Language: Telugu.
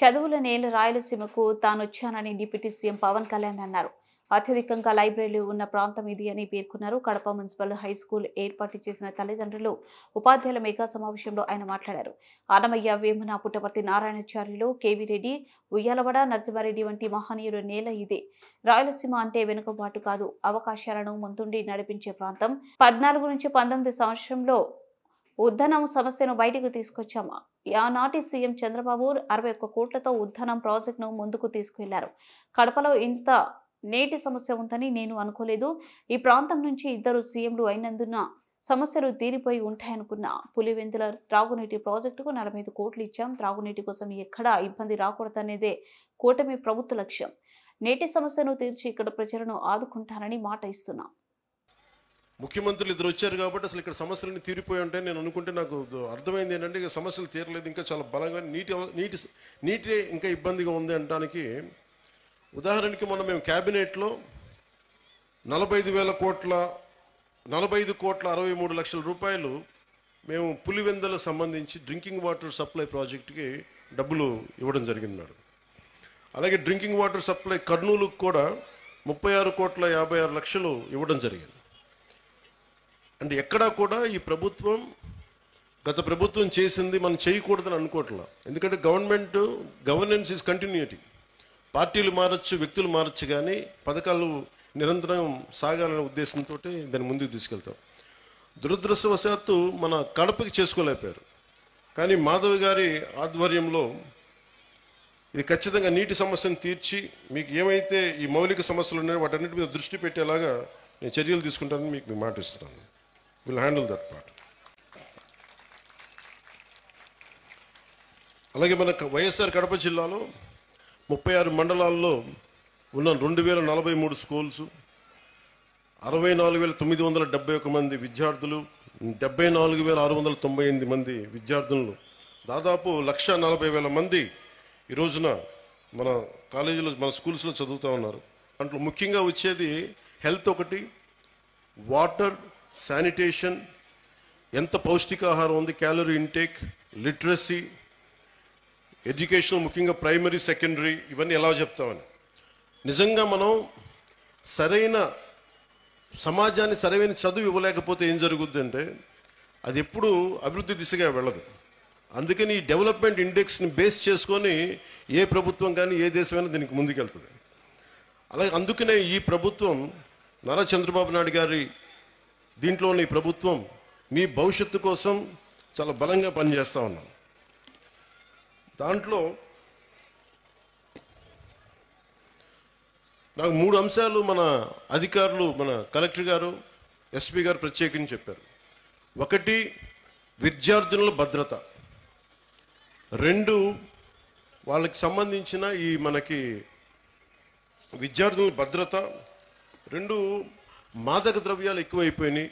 చదువుల నేల రాయలసీమకు తానొచ్చానని డిప్యూటీ సీఎం పవన్ కళ్యాణ్ అన్నారు. అత్యధికంగా లైబ్రరీలు ఉన్న ప్రాంతం ఇది అని పేర్కొన్నారు. కడప మున్సిపల్ హైస్కూల్ ఏర్పాటు చేసిన తల్లిదండ్రులు, ఉపాధ్యాయుల మెగా సమావేశంలో ఆయన మాట్లాడారు. అన్నమయ్య, వేమన, పుట్టపర్తి నారాయణాచార్యులు, కేవీ రెడ్డి, ఉయ్యాలవాడ, నరసింహారెడ్డి వంటి మహనీయుల నేల ఇదే. రాయలసీమ అంటే వెనుకబాటు కాదు, అవకాశాలను ముందుండి నడిపించే ప్రాంతం. 14 నుంచి 19 సంవత్సరంలో ఉద్దనం సమస్యను బయటకు తీసుకొచ్చాము. ఆనాటి సీఎం చంద్రబాబు 61 కోట్లతో ఉద్దనం ప్రాజెక్టును ముందుకు తీసుకువెళ్లారు. కడపలో ఇంత నేటి సమస్య ఉందని నేను అనుకోలేదు. ఈ ప్రాంతం నుంచి 2 సీఎంలు అయినందున సమస్యలు తీరిపోయి ఉంటాయనుకున్నా. పులివెందుల త్రాగునీటి ప్రాజెక్టుకు 45 కోట్లు ఇచ్చాం. త్రాగునీటి కోసం ఎక్కడా ఇబ్బంది రాకూడదనేదే కూటమి ప్రభుత్వ లక్ష్యం. నేటి సమస్యను తీర్చి ఇక్కడ ప్రజలను ఆదుకుంటానని మాట ఇస్తున్నాం. ముఖ్యమంత్రులు ఇద్దరు వచ్చారు కాబట్టి అసలు ఇక్కడ సమస్యలన్నీ తీరిపోయి ఉంటాయి నేను అనుకుంటే నాకు అర్థమైంది ఏంటంటే ఇక సమస్యలు తీరలేదు, ఇంకా చాలా బలంగా నీటి ఇంకా ఇబ్బందిగా ఉంది అనడానికి ఉదాహరణకి మొన్న మేము క్యాబినెట్లో 45 కోట్ల 63 లక్షల రూపాయలు మేము పులివెందుల సంబంధించి డ్రింకింగ్ వాటర్ సప్లై ప్రాజెక్టుకి డబ్బులు ఇవ్వడం జరిగింది మేడం. అలాగే డ్రింకింగ్ వాటర్ సప్లై కర్నూలుకు కూడా 36 కోట్ల 56 లక్షలు ఇవ్వడం జరిగింది. అంటే ఎక్కడా కూడా ఈ ప్రభుత్వం గత ప్రభుత్వం చేసింది మనం చేయకూడదని అనుకోవట్లా. ఎందుకంటే గవర్నెన్స్ ఈజ్ కంటిన్యూటీ. పార్టీలు మారచ్చు, వ్యక్తులు మారచ్చు, కానీ పథకాలు నిరంతరం సాగాలనే ఉద్దేశంతో దాన్ని ముందుకు తీసుకెళ్తాం. దురదృష్టవశాత్తు మన కడపకి చేసుకోలేకపోయారు. కానీ మాధవ్ గారి ఆధ్వర్యంలో ఇది ఖచ్చితంగా నీటి సమస్యను తీర్చి మీకు ఏమైతే ఈ మౌలిక సమస్యలు ఉన్నాయో వాటన్నిటి మీద దృష్టి పెట్టేలాగా నేను చర్యలు తీసుకుంటానని మీకు మాట ఇస్తున్నాను. Will handle that part. అలాగే మన వైఎస్ఆర్ కడప జిల్లాలో 36 మండలాల్లో ఉన్న 2043 స్కూల్స్, 64,971 మంది విద్యార్థులు, 74,698 మంది విద్యార్థులను, దాదాపు 1,40,000 మంది ఈ రోజున మన కాలేజీలో మన స్కూల్స్లో చదువుతూ ఉన్నారు. దాంట్లో ముఖ్యంగా వచ్చేది హెల్త్ ఒకటి, వాటర్, శానిటేషన్, ఎంత పౌష్టికాహారం ఉంది, క్యాలరీ ఇంటేక్, లిటరసీ, ఎడ్యుకేషన్, ముఖ్యంగా ప్రైమరీ, సెకండరీ, ఇవన్నీ ఎలా చెప్తామని. నిజంగా మనం సరైన సమాజాన్ని సరైన చదువు ఇవ్వలేకపోతే ఏం జరుగుద్దంటే అది ఎప్పుడూ అభివృద్ధి దిశగా వెళ్ళదు. అందుకని ఈ డెవలప్మెంట్ ఇండెక్స్ని బేస్ చేసుకొని ఏ ప్రభుత్వం కానీ ఏ దేశమైనా దీనికి ముందుకెళ్తుంది. అలాగే అందుకనే ఈ ప్రభుత్వం నారా చంద్రబాబు నాయుడు గారి దీంట్లోని ప్రభుత్వం మీ భవిష్యత్తు కోసం చాలా బలంగా పనిచేస్తూ ఉన్నాం. దాంట్లో నాకు 3 అంశాలు మన అధికారులు, మన కలెక్టర్ గారు, ఎస్పీ గారు ప్రత్యేకించి చెప్పారు. 1, విద్యార్థుల భద్రత. 2, వాళ్ళకి సంబంధించిన ఈ మనకి విద్యార్థుల భద్రత. 2, మాదక ద్రవ్యాలు ఎక్కువైపోయినాయి.